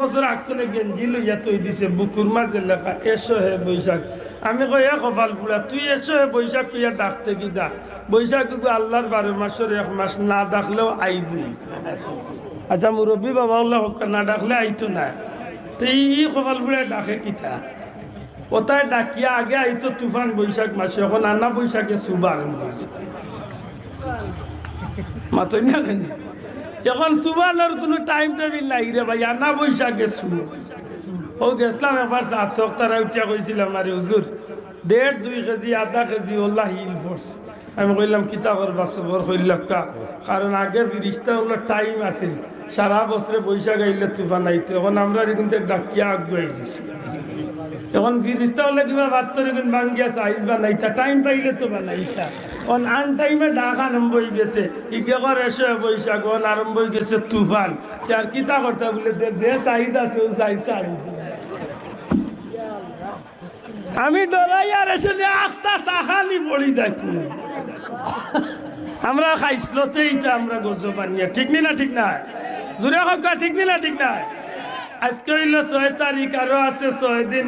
বছর আগতনে গেঞ্জি লইয়া তৈ দিছে বুকুর মাঝে লেখা এসো হে বৈশাখ। আমি কই এ কপাল পুরা তুই এসো হে বৈশাখ কইয়া ডাকতে কি দা বৈশাখ কিন্তু আল্লাহর 12 মাসের 1 মাস, না ডাকলেও আইবই। আচ্ছা মুরব্বী বাবা হোক না ডাকলে আইতো না, তো এই কপাল পুরা ডাকে কিতা ওটাই ডাকিয়া আগে আইতো তুফান বৈশাখ মাসে, এখন আনা বৈশাখে সুবা আরম্ভ হয়েছে মাতই না কেন এখন সুবানোর কোনো টাইম টেবিল নাই রে ভাই, আনা বৈশাখে সুব। ও গেছিলাম একবার সার্থক তারা উঠিয়া কইছিলাম আরে হুজুর 1.5-2 কেজি আধা কেজি ওল্লা হিল ফোর্স। আমি কইলাম কিতা করবা সবর কইলাম কা, কারণ আগে ফিরিস্তা হলো টাইম আছে সারা বছরে বৈশাখ আইলে তুফান আইতো, এখন আমরা কিন্তু ডাকিয়া আগুয়াই দিছি। এখন ফিরিস্তা হলে কিবা বাত্তর এখন ভাঙ্গিয়া চাইজ বানাইতা টাইম পাইলে তো বানাইতা, অন আন টাইমে ডাক আরম্ভ হয়ে গেছে ইগেকর এসে বৈশাখ অন আরম্ভ হয়ে গেছে তুফান। আর কিতা করতে বলে যে চাইজ আছে ও চাইজ আমি ডরাই আর এসে আখটা চাখানি পড়ি যাই। আমরা খাইসলতেই আমরা গজব বানিয়ে ঠিক না ঠিক না জোরে হোক ঠিক না ঠিক না। আজকে হইল 6 তারিখ, আরো আছে 6 দিন।